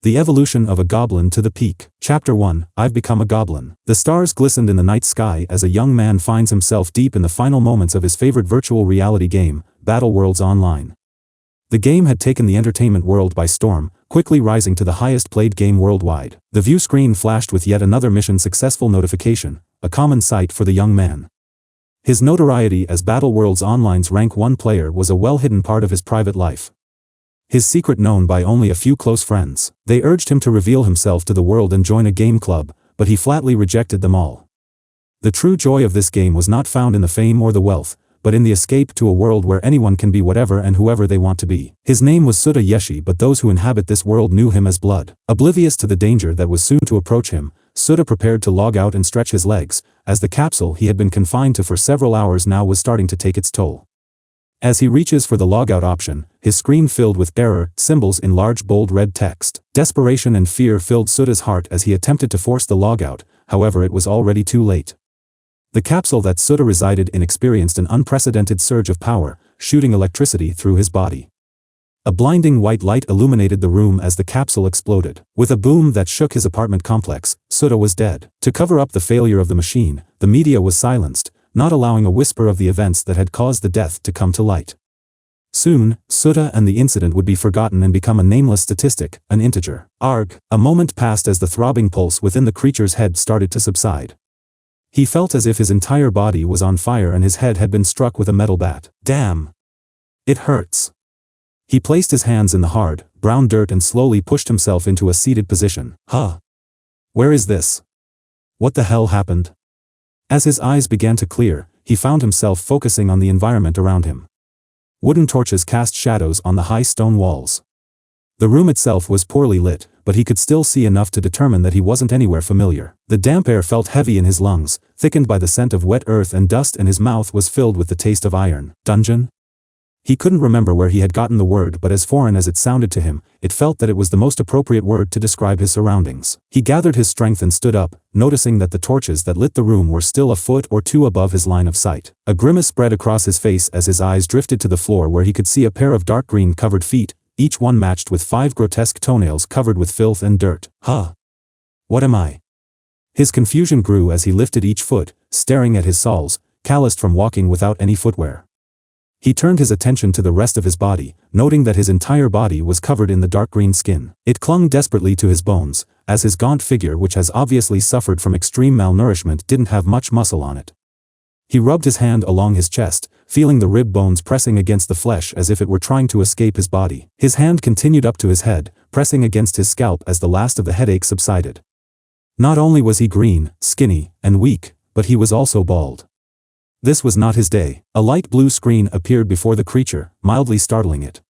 The Evolution of a Goblin to the Peak. Chapter 1, I've Become a Goblin. The stars glistened in the night sky as a young man finds himself deep in the final moments of his favorite virtual reality game, Battle Worlds Online. The game had taken the entertainment world by storm, quickly rising to the highest played game worldwide. The view screen flashed with yet another mission successful notification, a common sight for the young man. His notoriety as Battle Worlds Online's rank 1 player was a well-hidden part of his private life. His secret known by only a few close friends. They urged him to reveal himself to the world and join a game club, but he flatly rejected them all. The true joy of this game was not found in the fame or the wealth, but in the escape to a world where anyone can be whatever and whoever they want to be. His name was Suda Yeshi, but those who inhabit this world knew him as Blood. Oblivious to the danger that was soon to approach him, Suda prepared to log out and stretch his legs, as the capsule he had been confined to for several hours now was starting to take its toll. As he reaches for the logout option, his screen filled with error symbols in large bold red text. Desperation and fear filled Suda's heart as he attempted to force the logout, however it was already too late. The capsule that Suda resided in experienced an unprecedented surge of power, shooting electricity through his body. A blinding white light illuminated the room as the capsule exploded. With a boom that shook his apartment complex, Suda was dead. To cover up the failure of the machine, the media was silenced, not allowing a whisper of the events that had caused the death to come to light. Soon, Suda and the incident would be forgotten and become a nameless statistic, an integer. Arg! A moment passed as the throbbing pulse within the creature's head started to subside. He felt as if his entire body was on fire and his head had been struck with a metal bat. Damn! It hurts. He placed his hands in the hard, brown dirt and slowly pushed himself into a seated position. Huh? Where is this? What the hell happened? As his eyes began to clear, he found himself focusing on the environment around him. Wooden torches cast shadows on the high stone walls. The room itself was poorly lit, but he could still see enough to determine that he wasn't anywhere familiar. The damp air felt heavy in his lungs, thickened by the scent of wet earth and dust, and his mouth was filled with the taste of iron. Dungeon? He couldn't remember where he had gotten the word, but as foreign as it sounded to him, it felt that it was the most appropriate word to describe his surroundings. He gathered his strength and stood up, noticing that the torches that lit the room were still a foot or two above his line of sight. A grimace spread across his face as his eyes drifted to the floor, where he could see a pair of dark green covered feet, each one matched with 5 grotesque toenails covered with filth and dirt. Huh? What am I? His confusion grew as he lifted each foot, staring at his soles, calloused from walking without any footwear. He turned his attention to the rest of his body, noting that his entire body was covered in the dark green skin. It clung desperately to his bones, as his gaunt figure, which has obviously suffered from extreme malnourishment, didn't have much muscle on it. He rubbed his hand along his chest, feeling the rib bones pressing against the flesh as if it were trying to escape his body. His hand continued up to his head, pressing against his scalp as the last of the headache subsided. Not only was he green, skinny, and weak, but he was also bald. This was not his day. A light blue screen appeared before the creature, mildly startling it.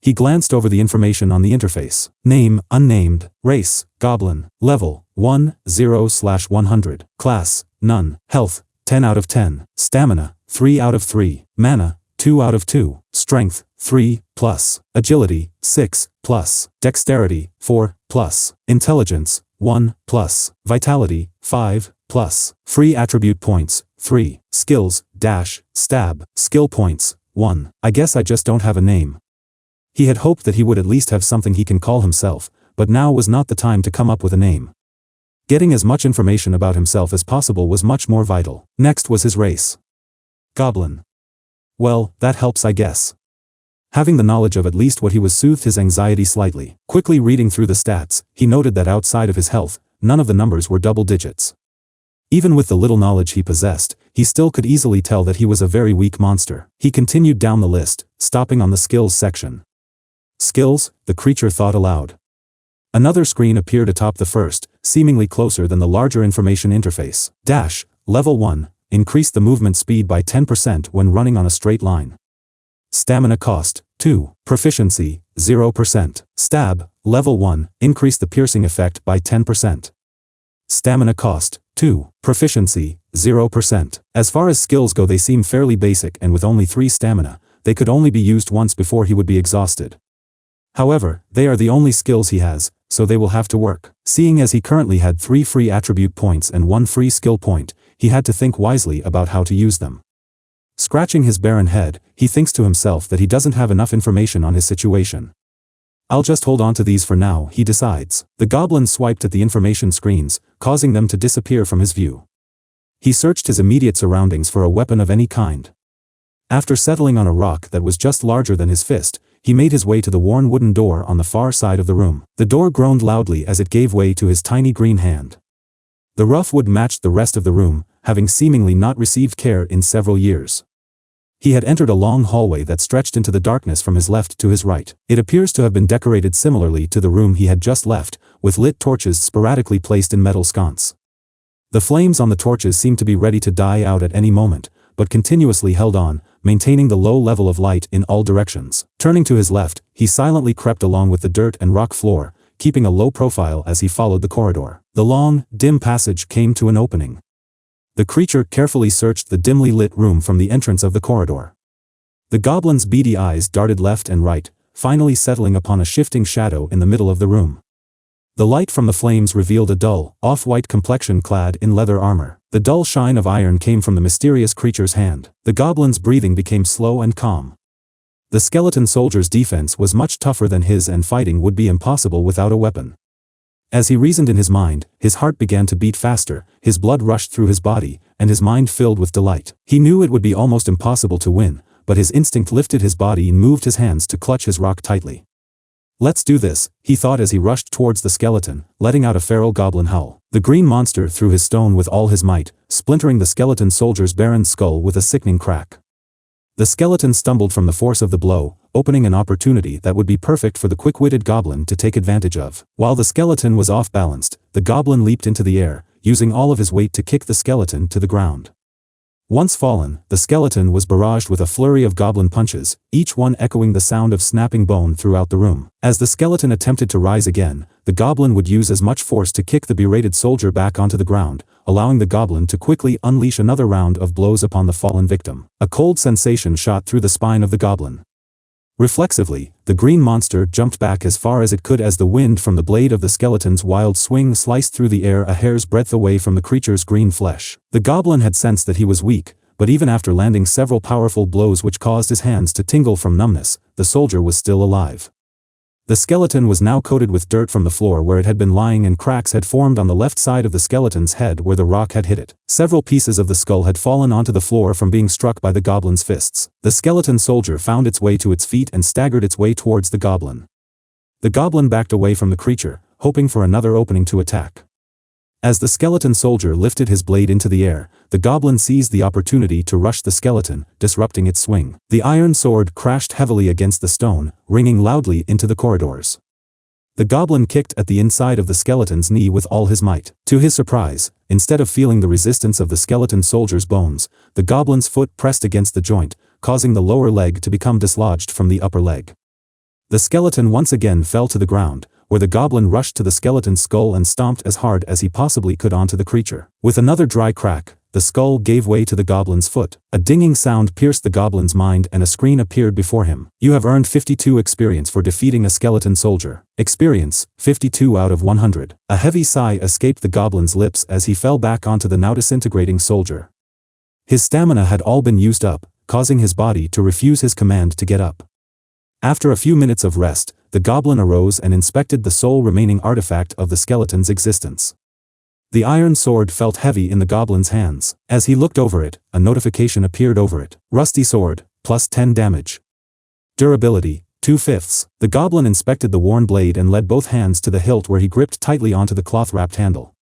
He glanced over the information on the interface. Name, unnamed. Race, Goblin. Level, 10/100. Class, none. Health, 10 out of 10. Stamina, 3 out of 3. Mana, 2 out of 2. Strength, 3+. Agility, 6+. Dexterity, 4+. Intelligence, 1+. Vitality, 5+. Free attribute points, 3. Skills, stab, skill points, 1. I guess I just don't have a name. He had hoped that he would at least have something he can call himself, but now was not the time to come up with a name. Getting as much information about himself as possible was much more vital. Next was his race. Goblin. Well, that helps, I guess. Having the knowledge of at least what he was soothed his anxiety slightly. Quickly reading through the stats, he noted that outside of his health, none of the numbers were double digits. Even with the little knowledge he possessed, he still could easily tell that he was a very weak monster. He continued down the list, stopping on the skills section. Skills, the creature thought aloud. Another screen appeared atop the first, seemingly closer than the larger information interface. Level 1, increase the movement speed by 10% when running on a straight line. Stamina cost, 2. Proficiency, 0%. Stab, level 1, increase the piercing effect by 10%. Stamina cost, 2. Proficiency, 0%. As far as skills go, they seem fairly basic, and with only 3 stamina, they could only be used once before he would be exhausted. However, they are the only skills he has, so they will have to work. Seeing as he currently had 3 free attribute points and 1 free skill point, he had to think wisely about how to use them. Scratching his barren head, he thinks to himself that he doesn't have enough information on his situation. I'll just hold on to these for now, he decides. The goblin swiped at the information screens, causing them to disappear from his view. He searched his immediate surroundings for a weapon of any kind. After settling on a rock that was just larger than his fist, he made his way to the worn wooden door on the far side of the room. The door groaned loudly as it gave way to his tiny green hand. The rough wood matched the rest of the room, having seemingly not received care in several years. He had entered a long hallway that stretched into the darkness from his left to his right. It appears to have been decorated similarly to the room he had just left, with lit torches sporadically placed in metal sconce. The flames on the torches seemed to be ready to die out at any moment, but continuously held on, maintaining the low level of light in all directions. Turning to his left, he silently crept along with the dirt and rock floor, keeping a low profile as he followed the corridor. The long, dim passage came to an opening. The creature carefully searched the dimly lit room from the entrance of the corridor. The goblin's beady eyes darted left and right, finally settling upon a shifting shadow in the middle of the room. The light from the flames revealed a dull, off-white complexion clad in leather armor. The dull shine of iron came from the mysterious creature's hand. The goblin's breathing became slow and calm. The skeleton soldier's defense was much tougher than his, and fighting would be impossible without a weapon. As he reasoned in his mind, his heart began to beat faster, his blood rushed through his body, and his mind filled with delight. He knew it would be almost impossible to win, but his instinct lifted his body and moved his hands to clutch his rock tightly. Let's do this, he thought as he rushed towards the skeleton, letting out a feral goblin howl. The green monster threw his stone with all his might, splintering the skeleton soldier's barren skull with a sickening crack. The skeleton stumbled from the force of the blow, opening an opportunity that would be perfect for the quick-witted goblin to take advantage of. While the skeleton was off-balanced, the goblin leaped into the air, using all of his weight to kick the skeleton to the ground. Once fallen, the skeleton was barraged with a flurry of goblin punches, each one echoing the sound of snapping bone throughout the room. As the skeleton attempted to rise again, the goblin would use as much force to kick the berated soldier back onto the ground, allowing the goblin to quickly unleash another round of blows upon the fallen victim. A cold sensation shot through the spine of the goblin. Reflexively, the green monster jumped back as far as it could as the wind from the blade of the skeleton's wild swing sliced through the air a hair's breadth away from the creature's green flesh. The goblin had sensed that he was weak, but even after landing several powerful blows which caused his hands to tingle from numbness, the soldier was still alive. The skeleton was now coated with dirt from the floor where it had been lying, and cracks had formed on the left side of the skeleton's head where the rock had hit it. Several pieces of the skull had fallen onto the floor from being struck by the goblin's fists. The skeleton soldier found its way to its feet and staggered its way towards the goblin. The goblin backed away from the creature, hoping for another opening to attack. As the skeleton soldier lifted his blade into the air, the goblin seized the opportunity to rush the skeleton, disrupting its swing. The iron sword crashed heavily against the stone, ringing loudly into the corridors. The goblin kicked at the inside of the skeleton's knee with all his might. To his surprise, instead of feeling the resistance of the skeleton soldier's bones, the goblin's foot pressed against the joint, causing the lower leg to become dislodged from the upper leg. The skeleton once again fell to the ground, where the goblin rushed to the skeleton's skull and stomped as hard as he possibly could onto the creature. With another dry crack, the skull gave way to the goblin's foot. A dinging sound pierced the goblin's mind and a screen appeared before him. You have earned 52 experience for defeating a skeleton soldier. Experience, 52 out of 100. A heavy sigh escaped the goblin's lips as he fell back onto the now disintegrating soldier. His stamina had all been used up, causing his body to refuse his command to get up. After a few minutes of rest, the goblin arose and inspected the sole remaining artifact of the skeleton's existence. The iron sword felt heavy in the goblin's hands. As he looked over it, a notification appeared over it. Rusty sword, plus 10 damage. Durability, 2/5. The goblin inspected the worn blade and led both hands to the hilt where he gripped tightly onto the cloth-wrapped handle.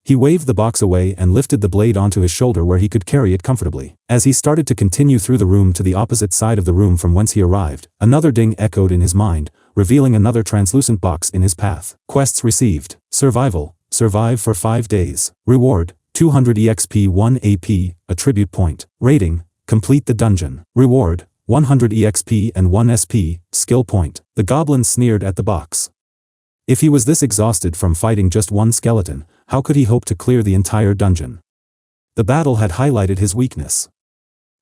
He waved the box away and lifted the blade onto his shoulder where he could carry it comfortably. As he started to continue through the room to the opposite side of the room from whence he arrived, another ding echoed in his mind, revealing another translucent box in his path. Quests received. Survival. Survive for 5 days. Reward, 200 EXP 1 AP, attribute point. Rating, complete the dungeon. Reward, 100 EXP and 1 SP, skill point. The goblin sneered at the box. If he was this exhausted from fighting just one skeleton, how could he hope to clear the entire dungeon? The battle had highlighted his weakness.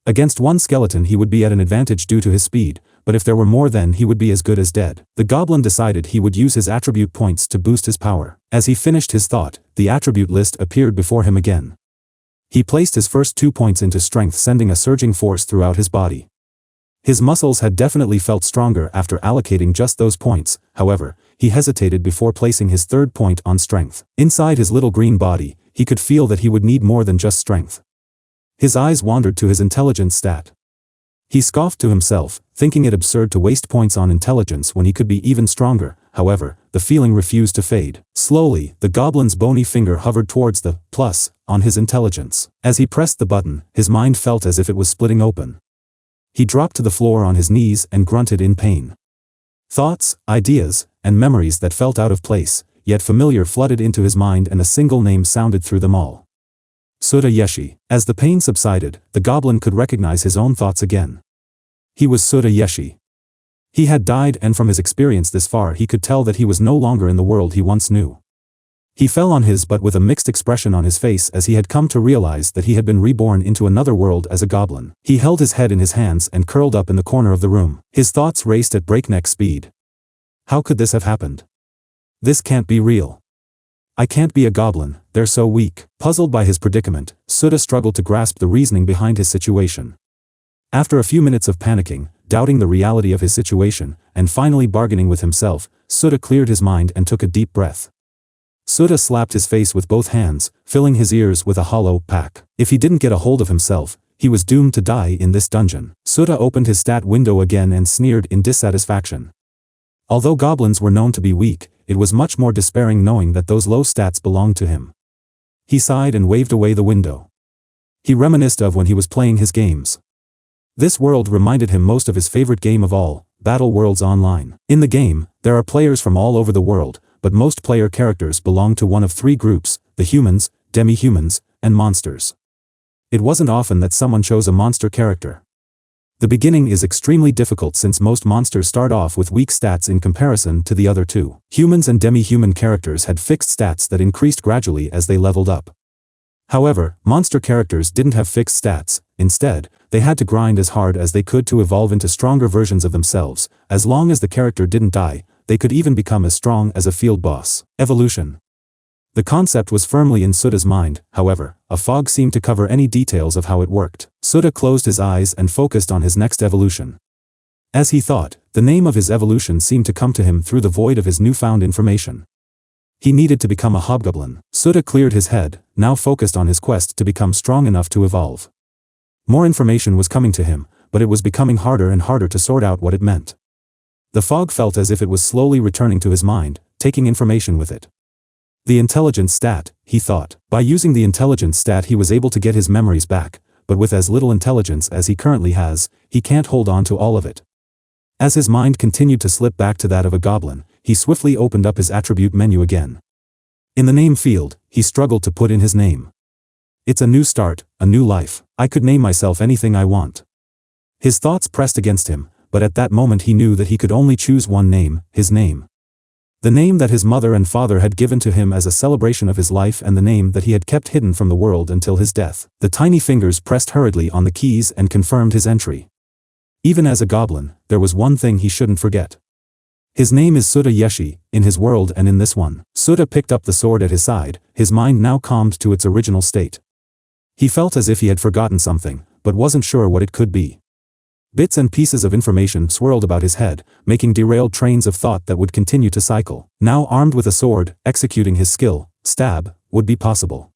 Against one skeleton he would be at an advantage due to his speed, but if there were more then he would be as good as dead. The goblin decided he would use his attribute points to boost his power. As he finished his thought, the attribute list appeared before him again. He placed his first 2 points into strength, sending a surging force throughout his body. His muscles had definitely felt stronger after allocating just those points. However, he hesitated before placing his third point on strength. Inside his little green body, he could feel that he would need more than just strength. His eyes wandered to his intelligence stat. He scoffed to himself, thinking it absurd to waste points on intelligence when he could be even stronger. However, the feeling refused to fade. Slowly, the goblin's bony finger hovered towards the plus on his intelligence. As he pressed the button, his mind felt as if it was splitting open. He dropped to the floor on his knees and grunted in pain. Thoughts, ideas, and memories that felt out of place, yet familiar flooded into his mind, and a single name sounded through them all. Suda Yeshi. As the pain subsided, the goblin could recognize his own thoughts again. He was Suda Yeshi. He had died, and from his experience this far he could tell that he was no longer in the world he once knew. He fell on his butt with a mixed expression on his face as he had come to realize that he had been reborn into another world as a goblin. He held his head in his hands and curled up in the corner of the room. His thoughts raced at breakneck speed. How could this have happened? This can't be real. I can't be a goblin, they're so weak. Puzzled by his predicament, Suda struggled to grasp the reasoning behind his situation. After a few minutes of panicking, doubting the reality of his situation, and finally bargaining with himself, Suda cleared his mind and took a deep breath. Suda slapped his face with both hands, filling his ears with a hollow pack. If he didn't get a hold of himself, he was doomed to die in this dungeon. Suda opened his stat window again and sneered in dissatisfaction. Although goblins were known to be weak, it was much more despairing knowing that those low stats belonged to him. He sighed and waved away the window. He reminisced of when he was playing his games. This world reminded him most of his favorite game of all, Battle Worlds Online. In the game, there are players from all over the world, but most player characters belong to one of three groups: the humans, demi-humans, and monsters. It wasn't often that someone chose a monster character. The beginning is extremely difficult since most monsters start off with weak stats in comparison to the other two. Humans and demi-human characters had fixed stats that increased gradually as they leveled up. However, monster characters didn't have fixed stats. Instead, they had to grind as hard as they could to evolve into stronger versions of themselves. As long as the character didn't die, they could even become as strong as a field boss. Evolution. The concept was firmly in Suda's mind. However, a fog seemed to cover any details of how it worked. Suda closed his eyes and focused on his next evolution. As he thought, the name of his evolution seemed to come to him through the void of his newfound information. He needed to become a hobgoblin. Suda cleared his head, now focused on his quest to become strong enough to evolve. More information was coming to him, but it was becoming harder and harder to sort out what it meant. The fog felt as if it was slowly returning to his mind, taking information with it. The intelligence stat, he thought. By using the intelligence stat he was able to get his memories back, but with as little intelligence as he currently has, he can't hold on to all of it. As his mind continued to slip back to that of a goblin, he swiftly opened up his attribute menu again. In the name field, he struggled to put in his name. It's a new start, a new life. I could name myself anything I want. His thoughts pressed against him, but at that moment he knew that he could only choose one name, his name. The name that his mother and father had given to him as a celebration of his life, and the name that he had kept hidden from the world until his death. The tiny fingers pressed hurriedly on the keys and confirmed his entry. Even as a goblin, there was one thing he shouldn't forget. His name is Suda Yeshi, in his world and in this one. Suda picked up the sword at his side, his mind now calmed to its original state. He felt as if he had forgotten something, but wasn't sure what it could be. Bits and pieces of information swirled about his head, making derailed trains of thought that would continue to cycle. Now armed with a sword, executing his skill, stab, would be possible.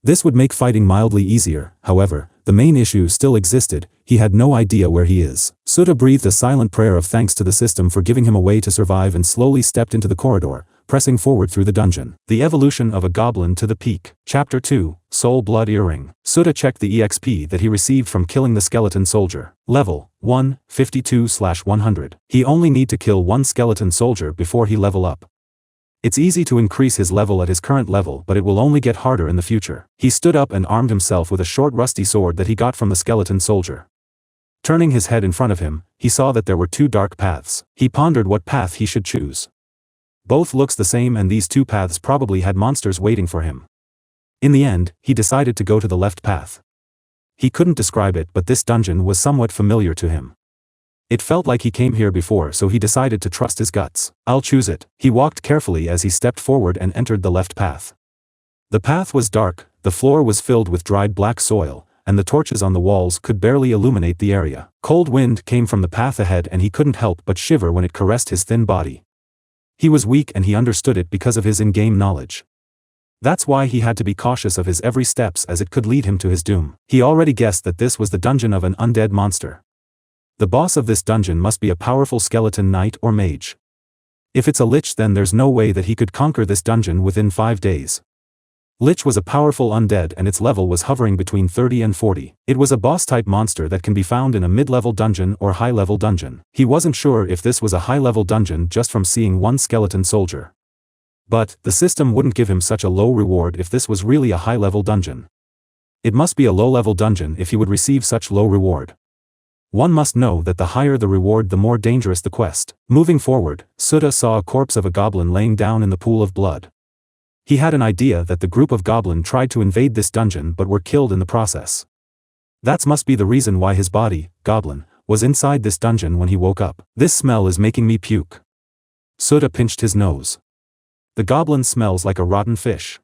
This would make fighting mildly easier. However, the main issue still existed. He had no idea where he is. Suda breathed a silent prayer of thanks to the system for giving him a way to survive and slowly stepped into the corridor, pressing forward through the dungeon. The evolution of a goblin to the peak. Chapter 2, Soul Blood Earring. Suda checked the EXP that he received from killing the skeleton soldier. Level 1, 52/100. He only need to kill one skeleton soldier before he level up. It's easy to increase his level at his current level, but it will only get harder in the future. He stood up and armed himself with a short rusty sword that he got from the skeleton soldier. Turning his head in front of him, he saw that there were two dark paths. He pondered what path he should choose. Both looks the same, and these two paths probably had monsters waiting for him. In the end, he decided to go to the left path. He couldn't describe it, but this dungeon was somewhat familiar to him. It felt like he came here before, so he decided to trust his guts. I'll choose it. He walked carefully as he stepped forward and entered the left path. The path was dark, the floor was filled with dried black soil, and the torches on the walls could barely illuminate the area. Cold wind came from the path ahead and he couldn't help but shiver when it caressed his thin body. He was weak and he understood it because of his in-game knowledge. That's why he had to be cautious of his every steps as it could lead him to his doom. He already guessed that this was the dungeon of an undead monster. The boss of this dungeon must be a powerful skeleton knight or mage. If it's a lich, then there's no way that he could conquer this dungeon within 5 days. Lich was a powerful undead and its level was hovering between 30 and 40. It was a boss-type monster that can be found in a mid-level dungeon or high-level dungeon. He wasn't sure if this was a high-level dungeon just from seeing one skeleton soldier. But, the system wouldn't give him such a low reward if this was really a high-level dungeon. It must be a low-level dungeon if he would receive such low reward. One must know that the higher the reward, the more dangerous the quest. Moving forward, Sutta saw a corpse of a goblin laying down in the pool of blood. He had an idea that the group of goblin tried to invade this dungeon but were killed in the process. That must be the reason why his body, goblin, was inside this dungeon when he woke up. This smell is making me puke. Sutta pinched his nose. The goblin smells like a rotten fish.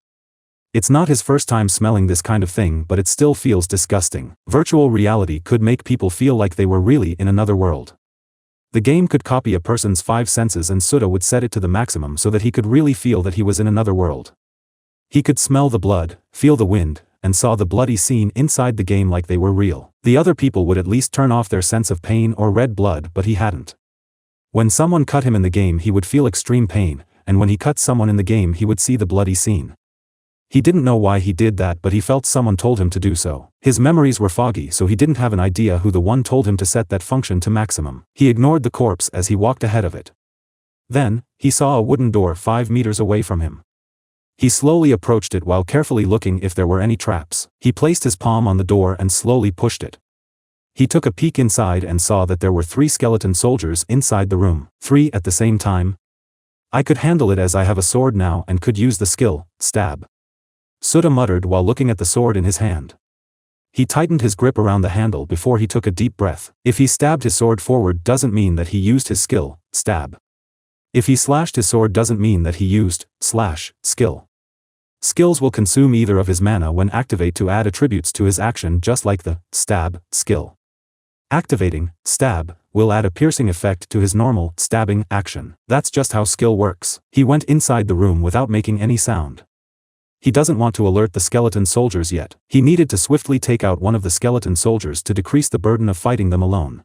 It's not his first time smelling this kind of thing, but it still feels disgusting. Virtual reality could make people feel like they were really in another world. The game could copy a person's 5 senses and Sutta would set it to the maximum so that he could really feel that he was in another world. He could smell the blood, feel the wind, and saw the bloody scene inside the game like they were real. The other people would at least turn off their sense of pain or red blood, but he hadn't. When someone cut him in the game he would feel extreme pain, and when he cut someone in the game he would see the bloody scene. He didn't know why he did that, but he felt someone told him to do so. His memories were foggy, so he didn't have an idea who the one told him to set that function to maximum. He ignored the corpse as he walked ahead of it. Then, he saw a wooden door 5 meters away from him. He slowly approached it while carefully looking if there were any traps. He placed his palm on the door and slowly pushed it. He took a peek inside and saw that there were 3 skeleton soldiers inside the room. 3 at the same time. I could handle it as I have a sword now and could use the skill, stab. Sutta muttered while looking at the sword in his hand. He tightened his grip around the handle before he took a deep breath. If he stabbed his sword forward doesn't mean that he used his skill, stab. If he slashed his sword doesn't mean that he used, slash, skill. Skills will consume either of his mana when activate to add attributes to his action, just like the stab skill. Activating stab will add a piercing effect to his normal stabbing action. That's just how skill works. He went inside the room without making any sound. He doesn't want to alert the skeleton soldiers yet. He needed to swiftly take out one of the skeleton soldiers to decrease the burden of fighting them alone.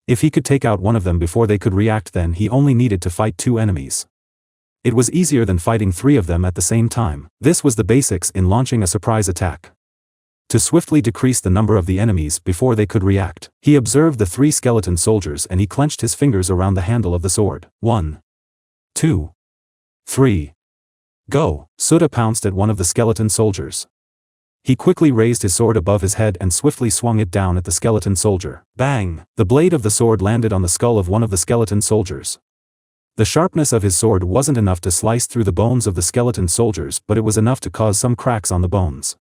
If he could take out one of them before they could react, then he only needed to fight 2 enemies. It was easier than fighting 3 of them at the same time. This was the basics in launching a surprise attack. To swiftly decrease the number of the enemies before they could react, he observed the 3 skeleton soldiers and he clenched his fingers around the handle of the sword. 1, 2, 3. Go! Sutta pounced at one of the skeleton soldiers. He quickly raised his sword above his head and swiftly swung it down at the skeleton soldier. Bang! The blade of the sword landed on the skull of one of the skeleton soldiers. The sharpness of his sword wasn't enough to slice through the bones of the skeleton soldiers, but it was enough to cause some cracks on the bones.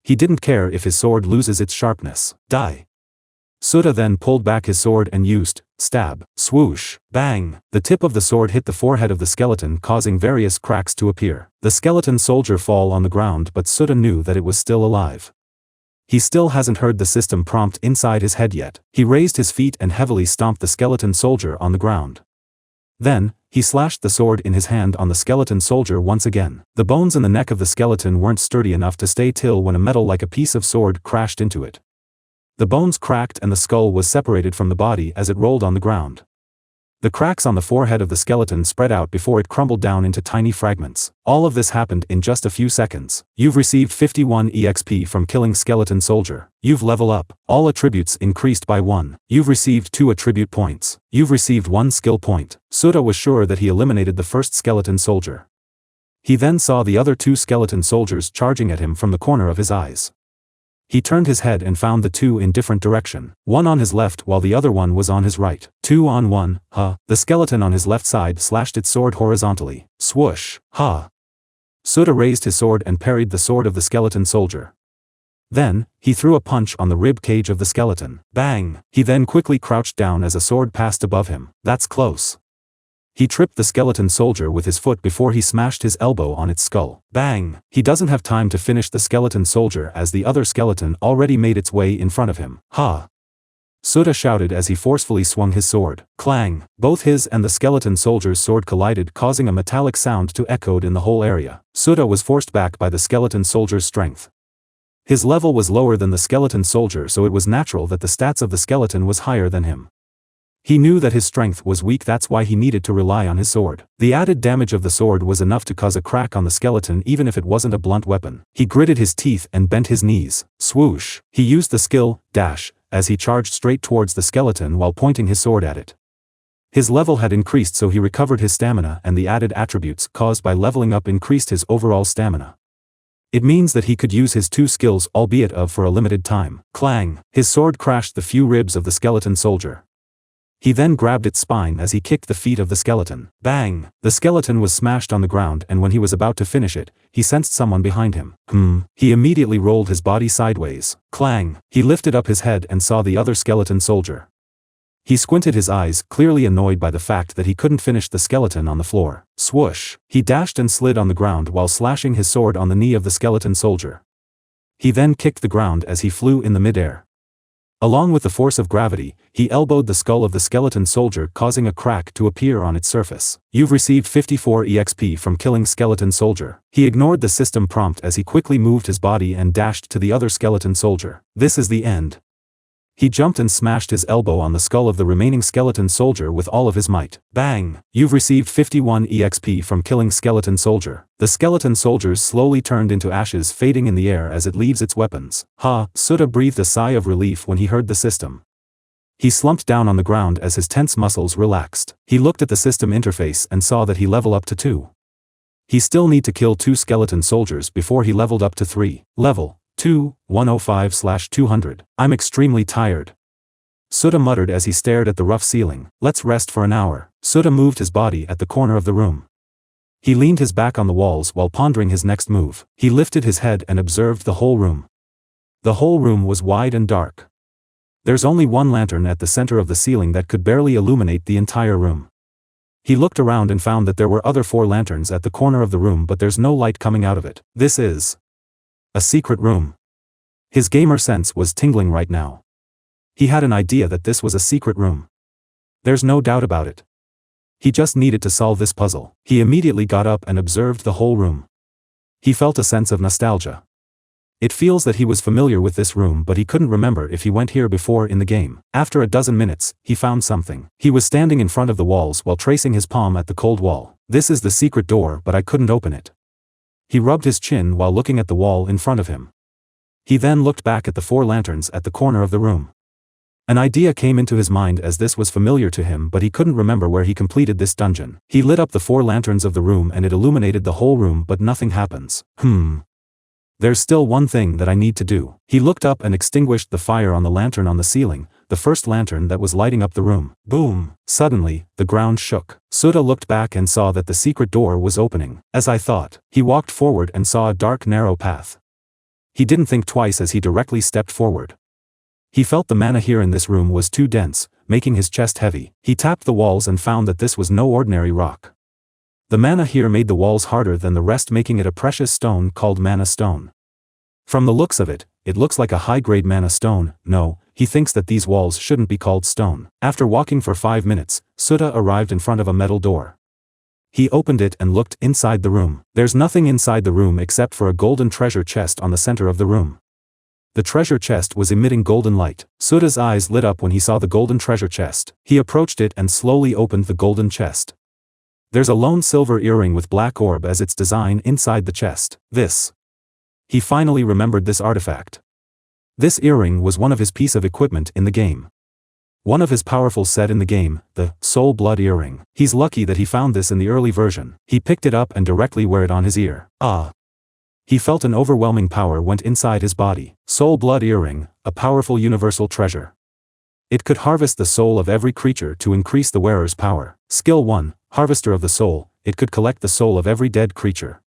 He didn't care if his sword loses its sharpness. Die! Sutta then pulled back his sword and used stab. Swoosh! Bang! The tip of the sword hit the forehead of the skeleton, causing various cracks to appear. The skeleton soldier fell on the ground, but Sutta knew that it was still alive. He still hasn't heard the system prompt inside his head yet. He raised his feet and heavily stomped the skeleton soldier on the ground. Then, he slashed the sword in his hand on the skeleton soldier once again. The bones in the neck of the skeleton weren't sturdy enough to stay still when a metal like a piece of sword crashed into it. The bones cracked and the skull was separated from the body as it rolled on the ground. The cracks on the forehead of the skeleton spread out before it crumbled down into tiny fragments. All of this happened in just a few seconds. You've received 51 EXP from killing skeleton soldier. You've leveled up. All attributes increased by 1. You've received 2 attribute points. You've received 1 skill point. Sutta was sure that he eliminated the first skeleton soldier. He then saw the other 2 skeleton soldiers charging at him from the corner of his eyes. He turned his head and found the 2 in different direction. One on his left while the other one was on his right. 2 on 1, huh? The skeleton on his left side slashed its sword horizontally. Swoosh, huh? Sutta raised his sword and parried the sword of the skeleton soldier. Then, he threw a punch on the rib cage of the skeleton. Bang! He then quickly crouched down as a sword passed above him. That's close. He tripped the skeleton soldier with his foot before he smashed his elbow on its skull. Bang! He doesn't have time to finish the skeleton soldier as the other skeleton already made its way in front of him. Ha! Sutta shouted as he forcefully swung his sword. Clang! Both his and the skeleton soldier's sword collided, causing a metallic sound to echo in the whole area. Sutta was forced back by the skeleton soldier's strength. His level was lower than the skeleton soldier, so it was natural that the stats of the skeleton was higher than him. He knew that his strength was weak, that's why he needed to rely on his sword. The added damage of the sword was enough to cause a crack on the skeleton even if it wasn't a blunt weapon. He gritted his teeth and bent his knees. Swoosh! He used the skill, dash, as he charged straight towards the skeleton while pointing his sword at it. His level had increased, so he recovered his stamina, and the added attributes caused by leveling up increased his overall stamina. It means that he could use his two skills, albeit for a limited time. Clang! His sword crashed the few ribs of the skeleton soldier. He then grabbed its spine as he kicked the feet of the skeleton. Bang! The skeleton was smashed on the ground, and when he was about to finish it, he sensed someone behind him. He immediately rolled his body sideways. Clang! He lifted up his head and saw the other skeleton soldier. He squinted his eyes, clearly annoyed by the fact that he couldn't finish the skeleton on the floor. Swoosh! He dashed and slid on the ground while slashing his sword on the knee of the skeleton soldier. He then kicked the ground as he flew in the midair. Along with the force of gravity, he elbowed the skull of the skeleton soldier, causing a crack to appear on its surface. You've received 54 EXP from killing skeleton soldier. He ignored the system prompt as he quickly moved his body and dashed to the other skeleton soldier. This is the end. He jumped and smashed his elbow on the skull of the remaining skeleton soldier with all of his might. Bang! You've received 51 EXP from killing skeleton soldier. The skeleton soldiers slowly turned into ashes, fading in the air as it leaves its weapons. Sutta breathed a sigh of relief when he heard the system. He slumped down on the ground as his tense muscles relaxed. He looked at the system interface and saw that he leveled up to 2. He still need to kill 2 skeleton soldiers before he leveled up to 3. Level 2, 105/200. I'm extremely tired. Sutta muttered as he stared at the rough ceiling. Let's rest for an hour. Sutta moved his body at the corner of the room. He leaned his back on the walls while pondering his next move. He lifted his head and observed the whole room. The whole room was wide and dark. There's only one lantern at the center of the ceiling that could barely illuminate the entire room. He looked around and found that there were other 4 lanterns at the corner of the room, but there's no light coming out of it. This is a secret room. His gamer sense was tingling right now. He had an idea that this was a secret room. There's no doubt about it. He just needed to solve this puzzle. He immediately got up and observed the whole room. He felt a sense of nostalgia. It feels that he was familiar with this room, but he couldn't remember if he went here before in the game. After a dozen minutes, he found something. He was standing in front of the walls while tracing his palm at the cold wall. This is the secret door, but I couldn't open it. He rubbed his chin while looking at the wall in front of him. He then looked back at the 4 lanterns at the corner of the room. An idea came into his mind as this was familiar to him, but he couldn't remember where he completed this dungeon. He lit up the 4 lanterns of the room and it illuminated the whole room, but nothing happens. There's still one thing that I need to do. He looked up and extinguished the fire on the lantern on the ceiling, the first lantern that was lighting up the room. Boom! Suddenly, the ground shook. Sutta looked back and saw that the secret door was opening. As I thought, he walked forward and saw a dark, narrow path. He didn't think twice as he directly stepped forward. He felt the mana here in this room was too dense, making his chest heavy. He tapped the walls and found that this was no ordinary rock. The mana here made the walls harder than the rest, making it a precious stone called mana stone. From the looks of it, it looks like a high-grade mana stone. No, he thinks that these walls shouldn't be called stone. After walking for 5 minutes, Sutta arrived in front of a metal door. He opened it and looked inside the room. There's nothing inside the room except for a golden treasure chest on the center of the room. The treasure chest was emitting golden light. Sutta's eyes lit up when he saw the golden treasure chest. He approached it and slowly opened the golden chest. There's a lone silver earring with black orb as its design inside the chest. He finally remembered this artifact. This earring was one of his piece of equipment in the game. One of his powerful set in the game, the Soul Blood Earring. He's lucky that he found this in the early version. He picked it up and directly wear it on his ear. He felt an overwhelming power went inside his body. Soul Blood Earring, a powerful universal treasure. It could harvest the soul of every creature to increase the wearer's power. Skill 1, Harvester of the Soul. It could collect the soul of every dead creature.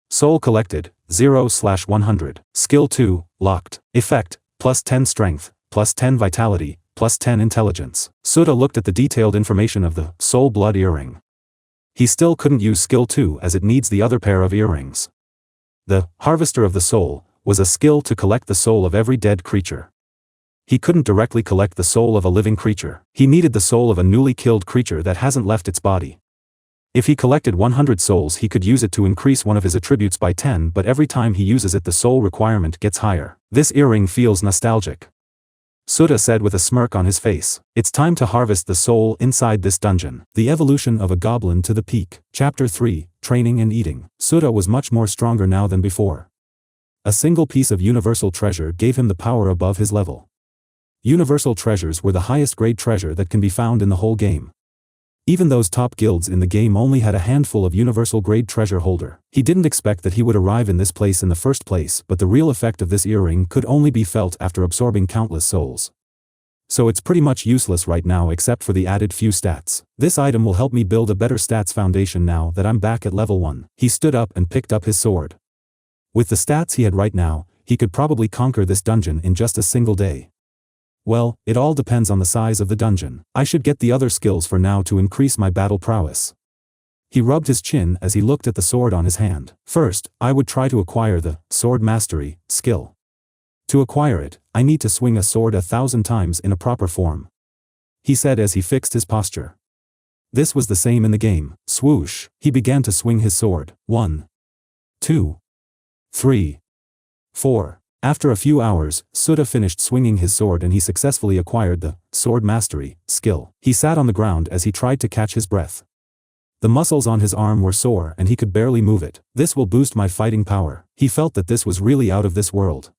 Soul collected, 0/100. Skill 2, Locked. Effect, +10 strength, +10 vitality, +10 intelligence. Sutta looked at the detailed information of the Soul Blood Earring. He still couldn't use skill 2 as it needs the other pair of earrings. The Harvester of the Soul was a skill to collect the soul of every dead creature. He couldn't directly collect the soul of a living creature. He needed the soul of a newly killed creature that hasn't left its body. If he collected 100 souls, he could use it to increase one of his attributes by 10, but every time he uses it the soul requirement gets higher. This earring feels nostalgic. Sutta said with a smirk on his face. It's time to harvest the soul inside this dungeon. The evolution of a goblin to the peak. Chapter 3, Training and Eating. Sutta was much more stronger now than before. A single piece of universal treasure gave him the power above his level. Universal treasures were the highest grade treasure that can be found in the whole game. Even those top guilds in the game only had a handful of universal grade treasure holder. He didn't expect that he would arrive in this place in the first place, but the real effect of this earring could only be felt after absorbing countless souls. So it's pretty much useless right now except for the added few stats. This item will help me build a better stats foundation now that I'm back at level 1. He stood up and picked up his sword. With the stats he had right now, he could probably conquer this dungeon in just a single day. Well, it all depends on the size of the dungeon. I should get the other skills for now to increase my battle prowess. He rubbed his chin as he looked at the sword on his hand. First, I would try to acquire the Sword Mastery skill. To acquire it, I need to swing a sword 1,000 times in a proper form, he said as he fixed his posture. This was the same in the game. Swoosh, he began to swing his sword. 1, 2, 3, 4. After a few hours, Sutta finished swinging his sword and he successfully acquired the Sword Mastery skill. He sat on the ground as he tried to catch his breath. The muscles on his arm were sore and he could barely move it. This will boost my fighting power. He felt that this was really out of this world.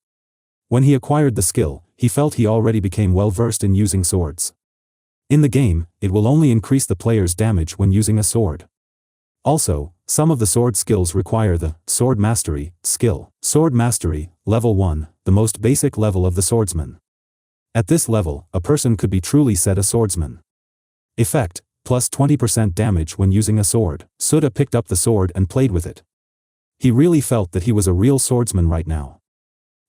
When he acquired the skill, he felt he already became well versed in using swords. In the game, it will only increase the player's damage when using a sword. Also, some of the sword skills require the Sword Mastery skill. Sword Mastery, level 1, the most basic level of the swordsman. At this level, a person could be truly said a swordsman. Effect, plus 20% damage when using a sword. Sutta picked up the sword and played with it. He really felt that he was a real swordsman right now.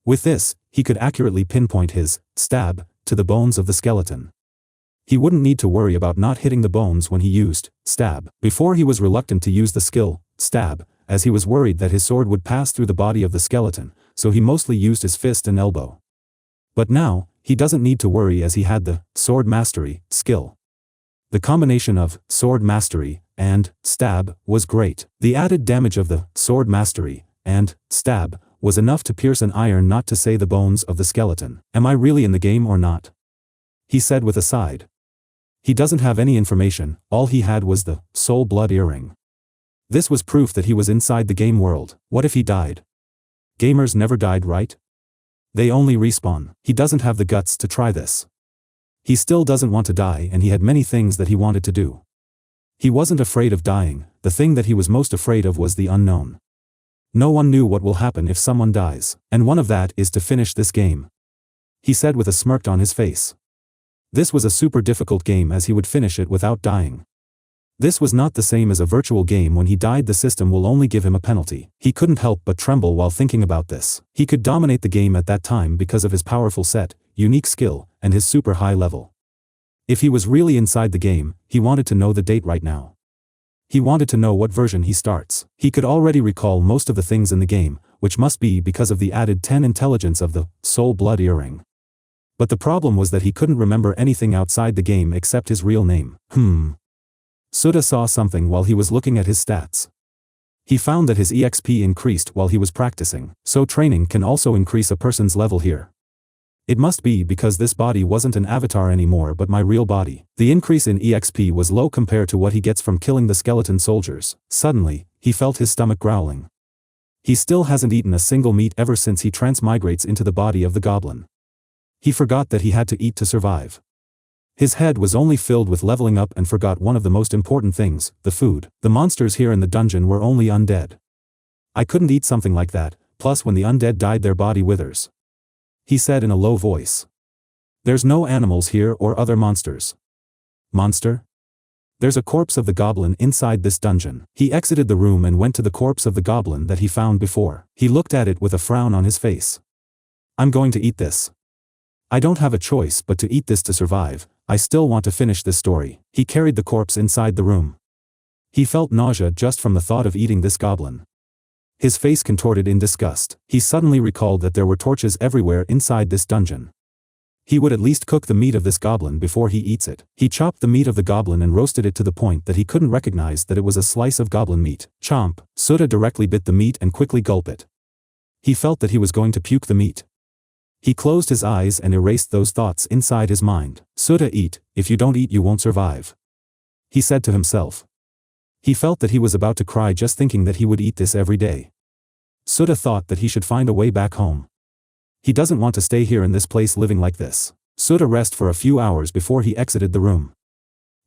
With this, he could accurately pinpoint his stab to the bones of the skeleton. He wouldn't need to worry about not hitting the bones when he used stab. Before he was reluctant to use the skill stab, as he was worried that his sword would pass through the body of the skeleton, so he mostly used his fist and elbow. But now, he doesn't need to worry as he had the Sword Mastery skill. The combination of Sword Mastery and stab was great. The added damage of the Sword Mastery and stab was enough to pierce an iron, not to say the bones of the skeleton. Am I really in the game or not? He said with a sigh. He doesn't have any information, all he had was the soul blood earring. This was proof that he was inside the game world. What if he died? Gamers never died, right? They only respawn. He doesn't have the guts to try this. He still doesn't want to die and he had many things that he wanted to do. He wasn't afraid of dying, the thing that he was most afraid of was the unknown. No one knew what will happen if someone dies, and one of that is to finish this game. He said with a smirk on his face. This was a super difficult game as he would finish it without dying. This was not the same as a virtual game. When he died the system will only give him a penalty. He couldn't help but tremble while thinking about this. He could dominate the game at that time because of his powerful set, unique skill, and his super high level. If he was really inside the game, he wanted to know the date right now. He wanted to know what version he starts. He could already recall most of the things in the game, which must be because of the added 10 intelligence of the soul blood earring. But the problem was that he couldn't remember anything outside the game except his real name. Sutta saw something while he was looking at his stats. He found that his EXP increased while he was practicing, so training can also increase a person's level here. It must be because this body wasn't an avatar anymore but my real body. The increase in EXP was low compared to what he gets from killing the skeleton soldiers. Suddenly, he felt his stomach growling. He still hasn't eaten a single meat ever since he transmigrates into the body of the goblin. He forgot that he had to eat to survive. His head was only filled with leveling up and forgot one of the most important things, the food. The monsters here in the dungeon were only undead. I couldn't eat something like that, plus when the undead died their body withers. He said in a low voice. There's no animals here or other monsters. Monster? There's a corpse of the goblin inside this dungeon. He exited the room and went to the corpse of the goblin that he found before. He looked at it with a frown on his face. I'm going to eat this. I don't have a choice but to eat this to survive. I still want to finish this story. He carried the corpse inside the room. He felt nausea just from the thought of eating this goblin. His face contorted in disgust. He suddenly recalled that there were torches everywhere inside this dungeon. He would at least cook the meat of this goblin before he eats it. He chopped the meat of the goblin and roasted it to the point that he couldn't recognize that it was a slice of goblin meat. Chomp. Sudha directly bit the meat and quickly gulped it. He felt that he was going to puke the meat. He closed his eyes and erased those thoughts inside his mind. Sudha, eat, if you don't eat you won't survive. He said to himself. He felt that he was about to cry just thinking that he would eat this every day. Sudha thought that he should find a way back home. He doesn't want to stay here in this place living like this. Sudha rested for a few hours before he exited the room.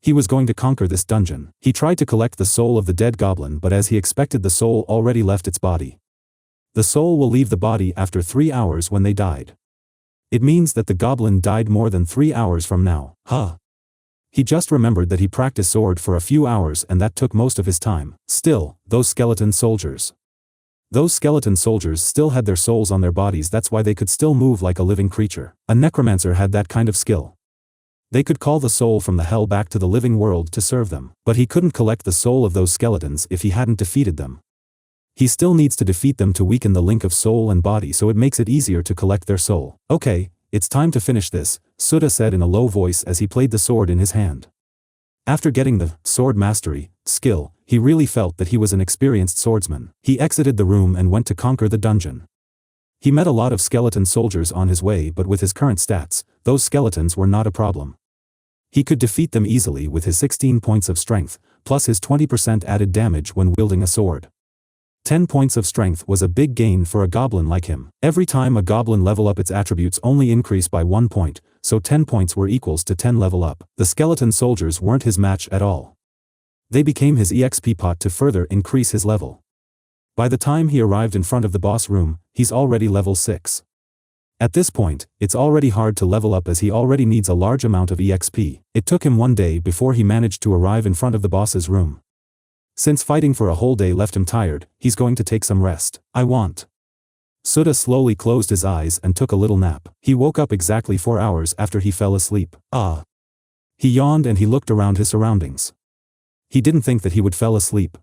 He was going to conquer this dungeon. He tried to collect the soul of the dead goblin, but as he expected, the soul already left its body. The soul will leave the body after 3 hours when they died. It means that the goblin died more than 3 hours from now. He just remembered that he practiced sword for a few hours and that took most of his time. Still, those skeleton soldiers. Those skeleton soldiers still had their souls on their bodies, that's why they could still move like a living creature. A necromancer had that kind of skill. They could call the soul from the hell back to the living world to serve them. But he couldn't collect the soul of those skeletons if he hadn't defeated them. He still needs to defeat them to weaken the link of soul and body, so it makes it easier to collect their soul. Okay, it's time to finish this, Sudha said in a low voice as he played the sword in his hand. After getting the sword mastery skill, he really felt that he was an experienced swordsman. He exited the room and went to conquer the dungeon. He met a lot of skeleton soldiers on his way, but with his current stats, those skeletons were not a problem. He could defeat them easily with his 16 points of strength, plus his 20% added damage when wielding a sword. 10 points of strength was a big gain for a goblin like him. Every time a goblin level up, its attributes only increase by 1 point, so 10 points were equals to 10 level up. The skeleton soldiers weren't his match at all. They became his EXP pot to further increase his level. By the time he arrived in front of the boss room, he's already level 6. At this point, it's already hard to level up as he already needs a large amount of EXP. It took him 1 day before he managed to arrive in front of the boss's room. Since fighting for a whole day left him tired, he's going to take some rest. Sudha slowly closed his eyes and took a little nap. He woke up exactly 4 hours after he fell asleep. He yawned and he looked around his surroundings. He didn't think that he would fall asleep.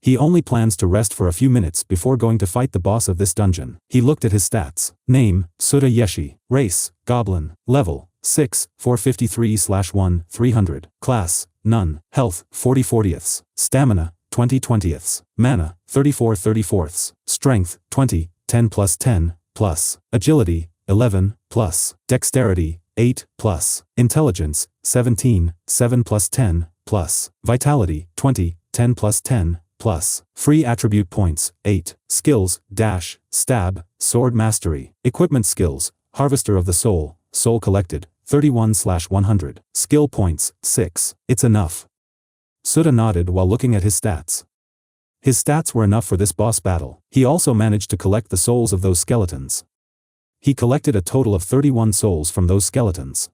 He only plans to rest for a few minutes before going to fight the boss of this dungeon. He looked at his stats. Name, Sudha Yeshi. Race, Goblin. Level, 6, 453/1, 300. Class, None. Health, 40/40ths. Stamina, 20/20ths. Mana, 34/34ths. Strength, 20, 10 plus 10, plus. Agility, 11, plus. Dexterity, 8, plus. Intelligence, 17, 7 plus 10, plus. Vitality, 20, 10 plus 10, plus. Free attribute points, 8. Skills, dash, stab, sword mastery. Equipment skills, harvester of the soul, soul collected, 31/100. Skill points, 6. It's enough. Sudha nodded while looking at his stats. His stats were enough for this boss battle. He also managed to collect the souls of those skeletons. He collected a total of 31 souls from those skeletons.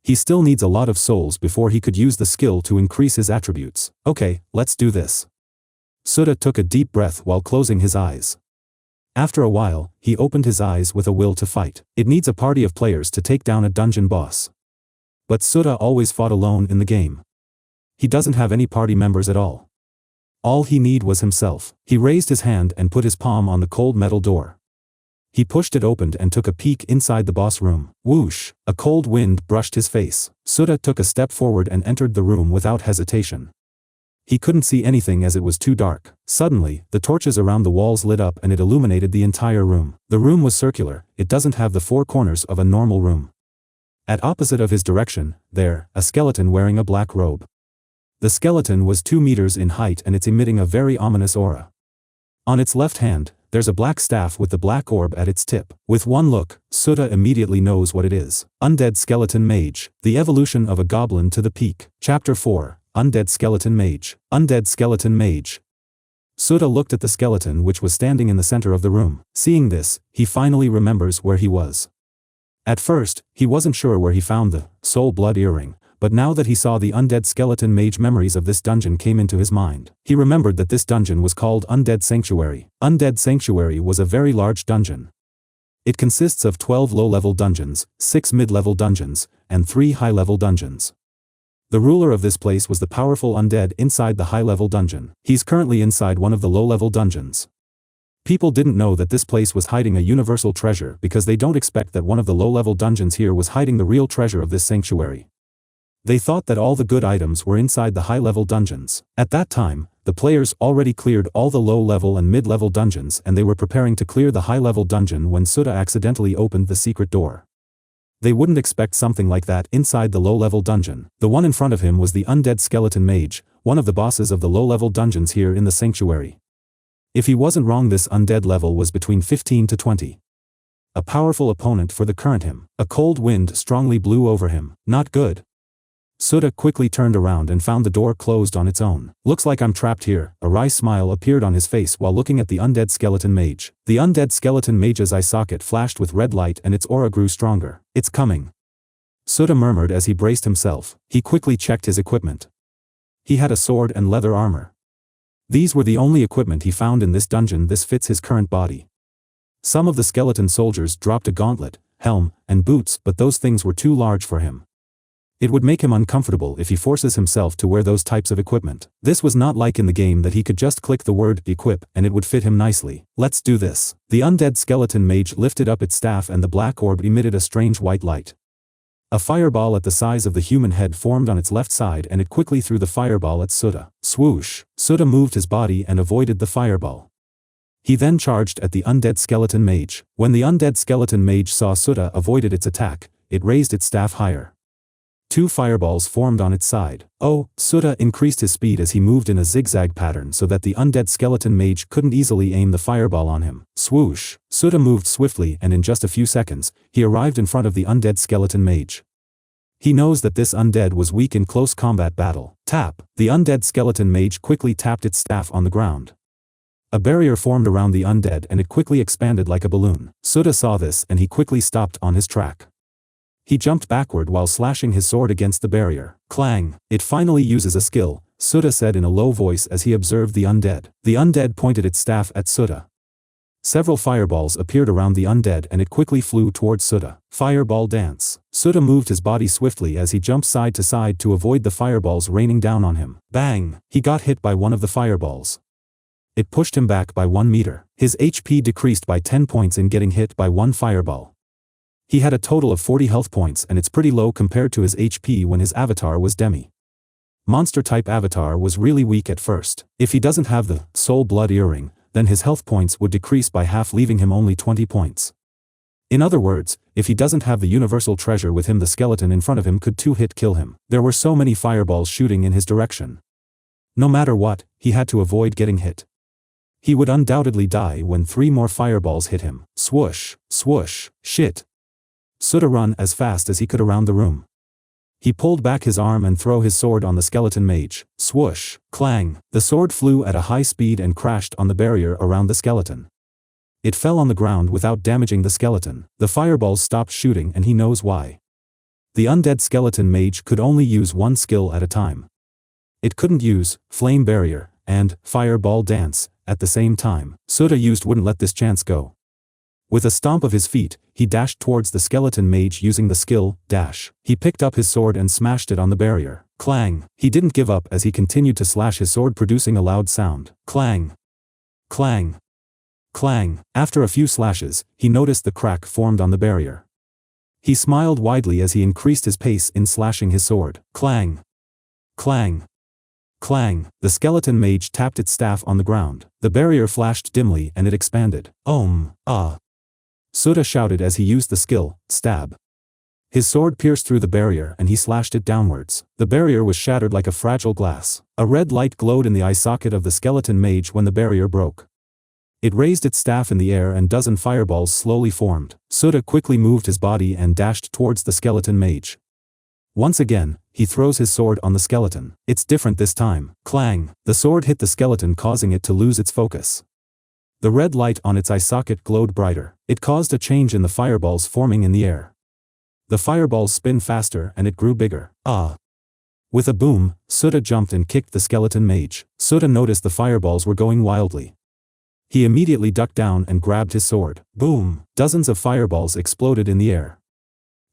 He still needs a lot of souls before he could use the skill to increase his attributes. Okay, let's do this. Sudha took a deep breath while closing his eyes. After a while, he opened his eyes with a will to fight. It needs a party of players to take down a dungeon boss. But Sudha always fought alone in the game. He doesn't have any party members at all. All he need was himself. He raised his hand and put his palm on the cold metal door. He pushed it open and took a peek inside the boss room. Whoosh! A cold wind brushed his face. Sudha took a step forward and entered the room without hesitation. He couldn't see anything as it was too dark. Suddenly, the torches around the walls lit up and it illuminated the entire room. The room was circular. It doesn't have the 4 corners of a normal room. At opposite of his direction, there, a skeleton wearing a black robe. The skeleton was 2 meters in height and it's emitting a very ominous aura. On its left hand, there's a black staff with the black orb at its tip. With one look, Sudha immediately knows what it is. Undead Skeleton Mage. The evolution of a goblin to the peak. Chapter 4. Undead Skeleton Mage. Undead Skeleton Mage. Sudha looked at the skeleton which was standing in the center of the room. Seeing this, he finally remembers where he was. At first, he wasn't sure where he found the soul blood earring, but now that he saw the Undead Skeleton Mage, memories of this dungeon came into his mind. He remembered that this dungeon was called Undead Sanctuary. Undead Sanctuary was a very large dungeon. It consists of 12 low-level dungeons, 6 mid-level dungeons, and 3 high-level dungeons. The ruler of this place was the powerful undead inside the high-level dungeon. He's currently inside one of the low-level dungeons. People didn't know that this place was hiding a universal treasure because they don't expect that one of the low-level dungeons here was hiding the real treasure of this sanctuary. They thought that all the good items were inside the high-level dungeons. At that time, the players already cleared all the low-level and mid-level dungeons and they were preparing to clear the high-level dungeon when Sutta accidentally opened the secret door. They wouldn't expect something like that inside the low-level dungeon. The one in front of him was the undead skeleton mage, one of the bosses of the low-level dungeons here in the sanctuary. If he wasn't wrong, this undead level was between 15 to 20. A powerful opponent for the current him. A cold wind strongly blew over him. Not good. Sutta quickly turned around and found the door closed on its own. Looks like I'm trapped here. A wry smile appeared on his face while looking at the undead skeleton mage. The undead skeleton mage's eye socket flashed with red light and its aura grew stronger. It's coming. Sutta murmured as he braced himself. He quickly checked his equipment. He had a sword and leather armor. These were the only equipment he found in this dungeon. This fits his current body. Some of the skeleton soldiers dropped a gauntlet, helm, and boots, but those things were too large for him. It would make him uncomfortable if he forces himself to wear those types of equipment. This was not like in the game that he could just click the word equip and it would fit him nicely. Let's do this. The undead skeleton mage lifted up its staff and the black orb emitted a strange white light. A fireball at the size of the human head formed on its left side and it quickly threw the fireball at Sutta. Swoosh! Sutta moved his body and avoided the fireball. He then charged at the undead skeleton mage. When the undead skeleton mage saw Sutta avoided its attack, it raised its staff higher. 2 fireballs formed on its side. Oh, Sutta increased his speed as he moved in a zigzag pattern so that the undead skeleton mage couldn't easily aim the fireball on him. Swoosh! Sutta moved swiftly and in just a few seconds, he arrived in front of the undead skeleton mage. He knows that this undead was weak in close combat battle. Tap! The undead skeleton mage quickly tapped its staff on the ground. A barrier formed around the undead and it quickly expanded like a balloon. Sutta saw this and he quickly stopped on his track. He jumped backward while slashing his sword against the barrier. Clang! It finally uses a skill, Sutta said in a low voice as he observed the undead. The undead pointed its staff at Sutta. Several fireballs appeared around the undead and it quickly flew towards Sutta. Fireball dance. Sutta moved his body swiftly as he jumped side to side to avoid the fireballs raining down on him. Bang! He got hit by one of the fireballs. It pushed him back by 1 meter. His HP decreased by 10 points in getting hit by one fireball. He had a total of 40 health points and it's pretty low compared to his HP when his avatar was Demi. Monster-type avatar was really weak at first. If he doesn't have the soul blood earring, then his health points would decrease by half leaving him only 20 points. In other words, if he doesn't have the universal treasure with him the skeleton in front of him could 2-hit kill him. There were so many fireballs shooting in his direction. No matter what, he had to avoid getting hit. He would undoubtedly die when 3 more fireballs hit him. Swoosh! Swoosh! Shit! Sutta ran as fast as he could around the room. He pulled back his arm and threw his sword on the skeleton mage. Swoosh! Clang! The sword flew at a high speed and crashed on the barrier around the skeleton. It fell on the ground without damaging the skeleton. The fireballs stopped shooting and he knows why. The undead skeleton mage could only use one skill at a time. It couldn't use flame barrier and fireball dance at the same time. Sutta wouldn't let this chance go. With a stomp of his feet, he dashed towards the skeleton mage using the skill, dash. He picked up his sword and smashed it on the barrier. Clang! He didn't give up as he continued to slash his sword producing a loud sound. Clang! Clang! Clang! After a few slashes, he noticed the crack formed on the barrier. He smiled widely as he increased his pace in slashing his sword. Clang! Clang! Clang! The skeleton mage tapped its staff on the ground. The barrier flashed dimly and it expanded. Ah! Sutta shouted as he used the skill, stab. His sword pierced through the barrier and he slashed it downwards. The barrier was shattered like a fragile glass. A red light glowed in the eye socket of the skeleton mage when the barrier broke. It raised its staff in the air and dozen fireballs slowly formed. Sutta quickly moved his body and dashed towards the skeleton mage. Once again, he throws his sword on the skeleton. It's different this time. Clang! The sword hit the skeleton causing it to lose its focus. The red light on its eye socket glowed brighter. It caused a change in the fireballs forming in the air. The fireballs spin faster and it grew bigger. Ah! With a boom, Sutta jumped and kicked the skeleton mage. Sutta noticed the fireballs were going wildly. He immediately ducked down and grabbed his sword. Boom! Dozens of fireballs exploded in the air.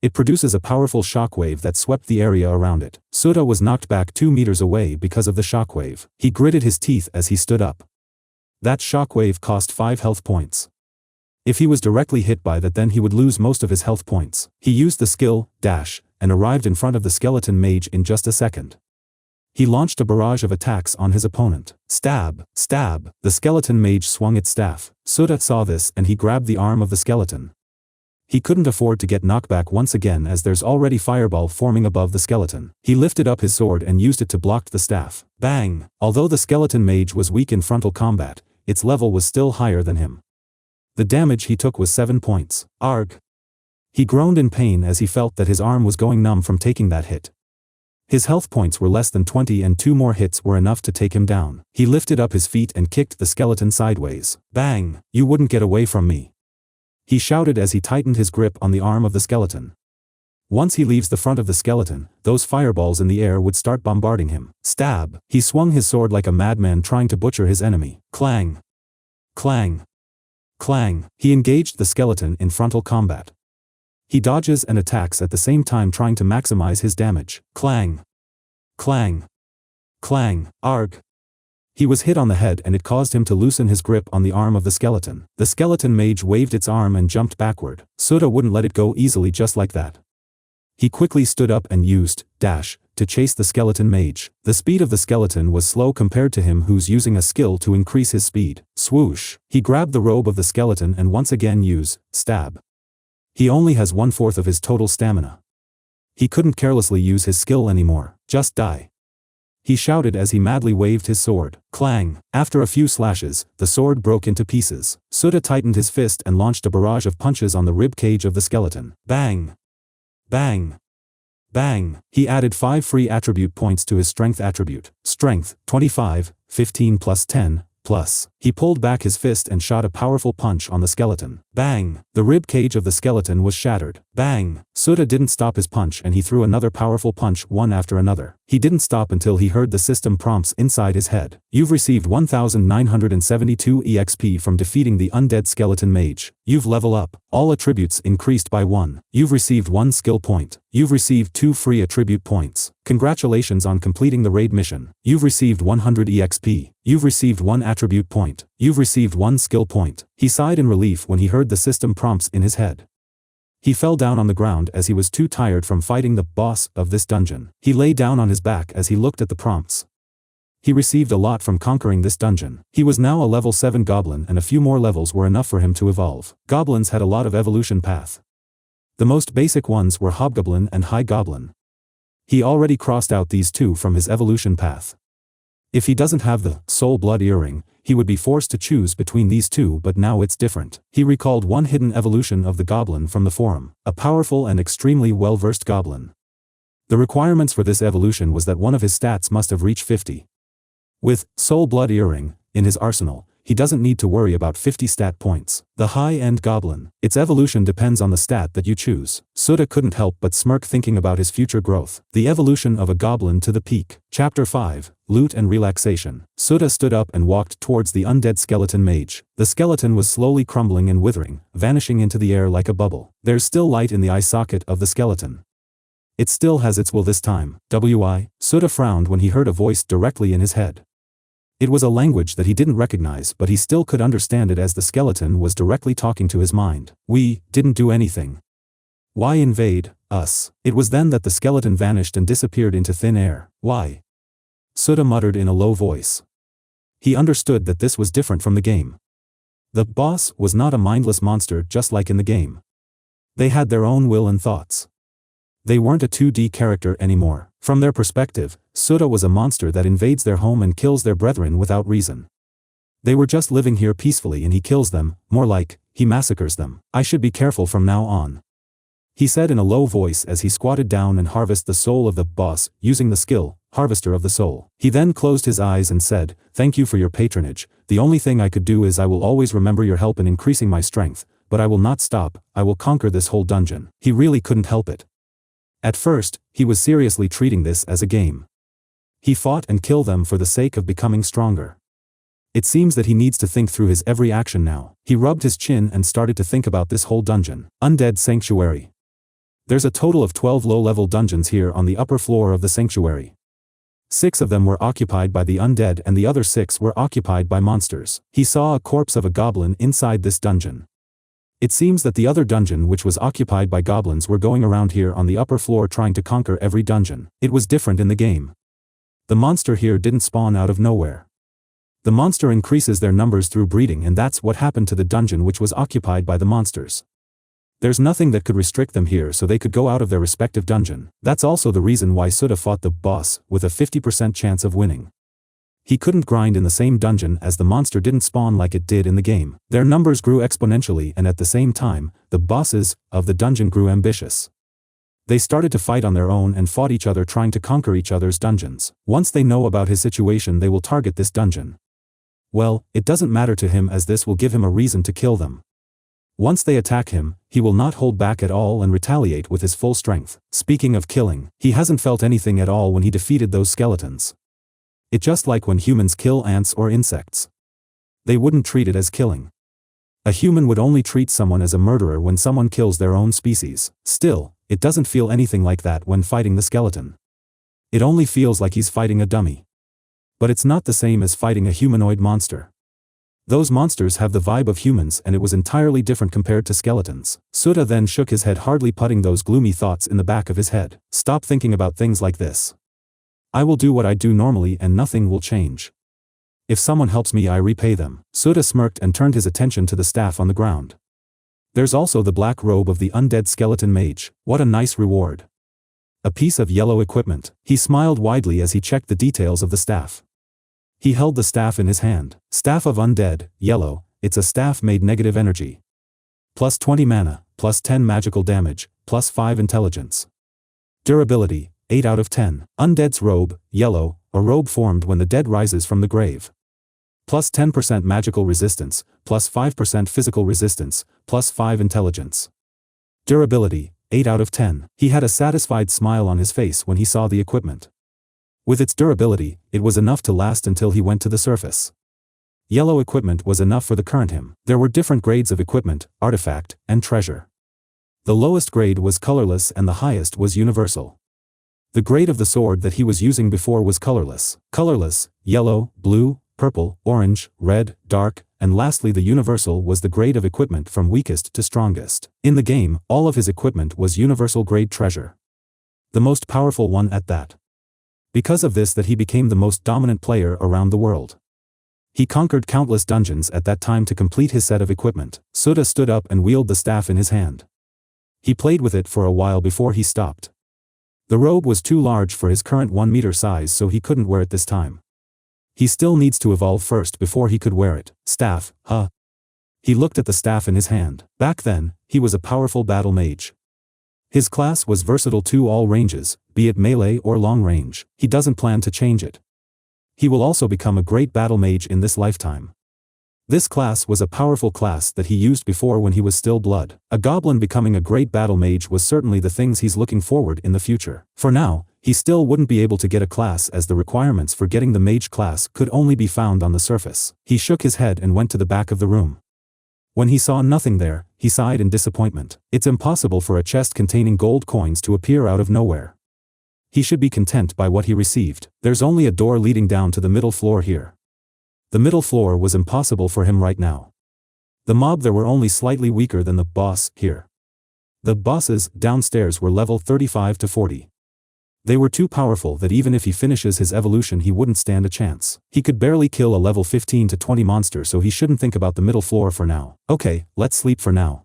It produces a powerful shockwave that swept the area around it. Sudha was knocked back 2 meters away because of the shockwave. He gritted his teeth as he stood up. That shockwave cost 5 health points. If he was directly hit by that, then he would lose most of his health points. He used the skill, dash, and arrived in front of the skeleton mage in just a second. He launched a barrage of attacks on his opponent. Stab, stab, the skeleton mage swung its staff. Sudha saw this and he grabbed the arm of the skeleton. He couldn't afford to get knockback once again as there's already fireball forming above the skeleton. He lifted up his sword and used it to block the staff. Bang! Although the skeleton mage was weak in frontal combat, its level was still higher than him. The damage he took was 7 points. Arg! He groaned in pain as he felt that his arm was going numb from taking that hit. His health points were less than 20 and 2 more hits were enough to take him down. He lifted up his feet and kicked the skeleton sideways. Bang! You wouldn't get away from me. He shouted as he tightened his grip on the arm of the skeleton. Once he leaves the front of the skeleton, those fireballs in the air would start bombarding him. Stab! He swung his sword like a madman trying to butcher his enemy. Clang! Clang! Clang! He engaged the skeleton in frontal combat. He dodges and attacks at the same time trying to maximize his damage. Clang! Clang! Clang! Arg! He was hit on the head and it caused him to loosen his grip on the arm of the skeleton. The skeleton mage waved its arm and jumped backward. Sudha wouldn't let it go easily just like that. He quickly stood up and used dash to chase the skeleton mage. The speed of the skeleton was slow compared to him who's using a skill to increase his speed. Swoosh! He grabbed the robe of the skeleton and once again used stab. He only has 1/4 of his total stamina. He couldn't carelessly use his skill anymore. Just die. He shouted as he madly waved his sword. Clang! After a few slashes, the sword broke into pieces. Sudha tightened his fist and launched a barrage of punches on the rib cage of the skeleton. Bang! Bang! Bang! He added 5 free attribute points to his strength attribute. Strength, 25, 15 plus 10, plus. He pulled back his fist and shot a powerful punch on the skeleton. Bang! The rib cage of the skeleton was shattered. Bang! Sudha didn't stop his punch and he threw another powerful punch one after another. He didn't stop until he heard the system prompts inside his head. You've received 1972 EXP from defeating the undead skeleton mage. You've leveled up. All attributes increased by 1. You've received 1 skill point. You've received 2 free attribute points. Congratulations on completing the raid mission. You've received 100 EXP. You've received 1 attribute point. You've received 1 skill point. He sighed in relief when he heard the system prompts in his head. He fell down on the ground as he was too tired from fighting the boss of this dungeon. He lay down on his back as he looked at the prompts. He received a lot from conquering this dungeon. He was now a level 7 goblin and a few more levels were enough for him to evolve. Goblins had a lot of evolution path. The most basic ones were Hobgoblin and High Goblin. He already crossed out these two from his evolution path. If he doesn't have the soul blood earring, he would be forced to choose between these two, but now it's different. He recalled one hidden evolution of the goblin from the forum, a powerful and extremely well-versed goblin. The requirements for this evolution was that one of his stats must have reached 50. With soul blood earring in his arsenal, he doesn't need to worry about 50 stat points. The high-end goblin. Its evolution depends on the stat that you choose. Sudha couldn't help but smirk thinking about his future growth. The evolution of a goblin to the peak. Chapter 5. Loot and Relaxation. Sudha stood up and walked towards the undead skeleton mage. The skeleton was slowly crumbling and withering, vanishing into the air like a bubble. There's still light in the eye socket of the skeleton. It still has its will this time. Sudha frowned when he heard a voice directly in his head. It was a language that he didn't recognize, but he still could understand it as the skeleton was directly talking to his mind. We didn't do anything. Why invade us? It was then that the skeleton vanished and disappeared into thin air. Why? Sudha muttered in a low voice. He understood that this was different from the game. The boss was not a mindless monster just like in the game. They had their own will and thoughts. They weren't a 2D character anymore. From their perspective, Sudha was a monster that invades their home and kills their brethren without reason. They were just living here peacefully and he kills them, more like, he massacres them. I should be careful from now on, he said in a low voice as he squatted down and harvested the soul of the boss, using the skill, Harvester of the Soul. He then closed his eyes and said, "Thank you for your patronage. The only thing I could do is I will always remember your help in increasing my strength, but I will not stop, I will conquer this whole dungeon." He really couldn't help it. At first, he was seriously treating this as a game. He fought and killed them for the sake of becoming stronger. It seems that he needs to think through his every action now. He rubbed his chin and started to think about this whole dungeon. Undead Sanctuary. There's a total of 12 low-level dungeons here on the upper floor of the sanctuary. 6 of them were occupied by the undead and the other 6 were occupied by monsters. He saw a corpse of a goblin inside this dungeon. It seems that the other dungeon which was occupied by goblins were going around here on the upper floor trying to conquer every dungeon. It was different in the game. The monster here didn't spawn out of nowhere. The monster increases their numbers through breeding, and that's what happened to the dungeon which was occupied by the monsters. There's nothing that could restrict them here, so they could go out of their respective dungeon. That's also the reason why Sudha fought the boss with a 50% chance of winning. He couldn't grind in the same dungeon as the monster didn't spawn like it did in the game. Their numbers grew exponentially, and at the same time, the bosses of the dungeon grew ambitious. They started to fight on their own and fought each other, trying to conquer each other's dungeons. Once they know about his situation, they will target this dungeon. Well, it doesn't matter to him, as this will give him a reason to kill them. Once they attack him, he will not hold back at all and retaliate with his full strength. Speaking of killing, he hasn't felt anything at all when he defeated those skeletons. It's just like when humans kill ants or insects. They wouldn't treat it as killing. A human would only treat someone as a murderer when someone kills their own species. Still, it doesn't feel anything like that when fighting the skeleton. It only feels like he's fighting a dummy. But it's not the same as fighting a humanoid monster. Those monsters have the vibe of humans, and it was entirely different compared to skeletons. Sudha then shook his head, hardly putting those gloomy thoughts in the back of his head. Stop thinking about things like this. I will do what I do normally and nothing will change. If someone helps me, I repay them. Sudha smirked and turned his attention to the staff on the ground. There's also the black robe of the undead skeleton mage. What a nice reward. A piece of yellow equipment. He smiled widely as he checked the details of the staff. He held the staff in his hand. Staff of Undead, yellow, it's a staff made negative energy. Plus 20 mana, plus 10 magical damage, plus 5 intelligence. Durability, 8 out of 10. Undead's robe, yellow, a robe formed when the dead rises from the grave. Plus 10% magical resistance, plus 5% physical resistance, plus 5 intelligence. Durability, 8 out of 10. He had a satisfied smile on his face when he saw the equipment. With its durability, it was enough to last until he went to the surface. Yellow equipment was enough for the current him. There were different grades of equipment, artifact, and treasure. The lowest grade was colorless and the highest was universal. The grade of the sword that he was using before was colorless. Colorless, yellow, blue, purple, orange, red, dark, and lastly the universal was the grade of equipment from weakest to strongest. In the game, all of his equipment was universal grade treasure. The most powerful one at that. Because of this that he became the most dominant player around the world. He conquered countless dungeons at that time to complete his set of equipment. Sudha stood up and wielded the staff in his hand. He played with it for a while before he stopped. The robe was too large for his current 1 meter size, so he couldn't wear it this time. He still needs to evolve first before he could wear it. Staff, huh? He looked at the staff in his hand. Back then, he was a powerful battle mage. His class was versatile to all ranges, be it melee or long range. He doesn't plan to change it. He will also become a great battle mage in this lifetime. This class was a powerful class that he used before when he was still blood. A goblin becoming a great battle mage was certainly the things he's looking forward in the future. For now, he still wouldn't be able to get a class as the requirements for getting the mage class could only be found on the surface. He shook his head and went to the back of the room. When he saw nothing there, he sighed in disappointment. It's impossible for a chest containing gold coins to appear out of nowhere. He should be content by what he received. There's only a door leading down to the middle floor here. The middle floor was impossible for him right now. The mob there were only slightly weaker than the boss here. The bosses downstairs were level 35 to 40. They were too powerful that even if he finishes his evolution he wouldn't stand a chance. He could barely kill a level 15 to 20 monster, so he shouldn't think about the middle floor for now. Okay, let's sleep for now.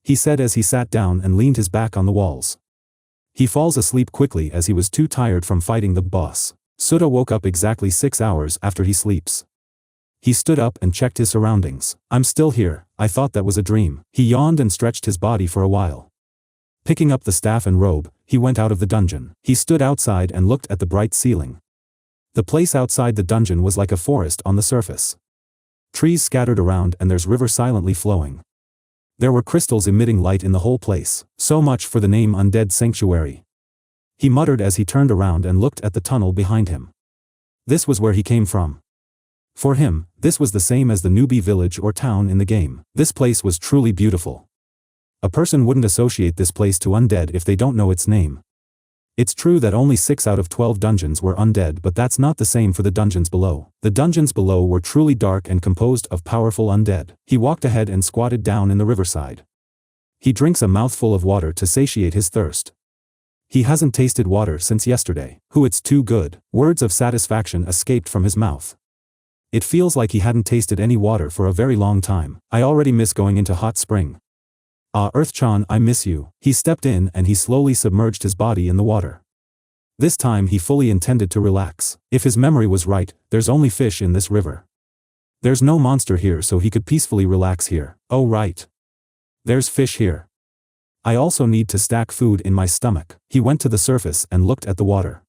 He said as he sat down and leaned his back on the walls. He falls asleep quickly as he was too tired from fighting the boss. Sudha woke up exactly 6 hours after he sleeps. He stood up and checked his surroundings. I'm still here, I thought that was a dream. He yawned and stretched his body for a while. Picking up the staff and robe, he went out of the dungeon. He stood outside and looked at the bright ceiling. The place outside the dungeon was like a forest on the surface. Trees scattered around and there's river silently flowing. There were crystals emitting light in the whole place. So much for the name Undead Sanctuary. He muttered as he turned around and looked at the tunnel behind him. This was where he came from. For him, this was the same as the newbie village or town in the game. This place was truly beautiful. A person wouldn't associate this place to undead if they don't know its name. It's true that only 6 out of 12 dungeons were undead, but that's not the same for the dungeons below. The dungeons below were truly dark and composed of powerful undead. He walked ahead and squatted down in the riverside. He drinks a mouthful of water to satiate his thirst. He hasn't tasted water since yesterday. It's too good. Words of satisfaction escaped from his mouth. It feels like he hadn't tasted any water for a very long time. I already miss going into hot spring. Ah, Earth-chan, I miss you. He stepped in and he slowly submerged his body in the water. This time he fully intended to relax. If his memory was right, there's only fish in this river. There's no monster here, so he could peacefully relax here. Oh right. There's fish here. I also need to stack food in my stomach. He went to the surface and looked at the water.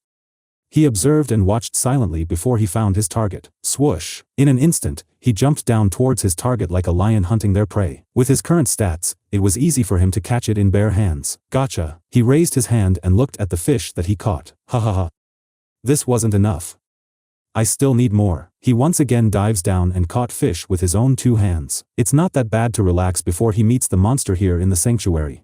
He observed and watched silently before he found his target. Swoosh! In an instant, he jumped down towards his target like a lion hunting their prey. With his current stats, it was easy for him to catch it in bare hands. Gotcha! He raised his hand and looked at the fish that he caught. Ha ha ha. This wasn't enough. I still need more. He once again dives down and caught fish with his own 2 hands. It's not that bad to relax before he meets the monster here in the sanctuary.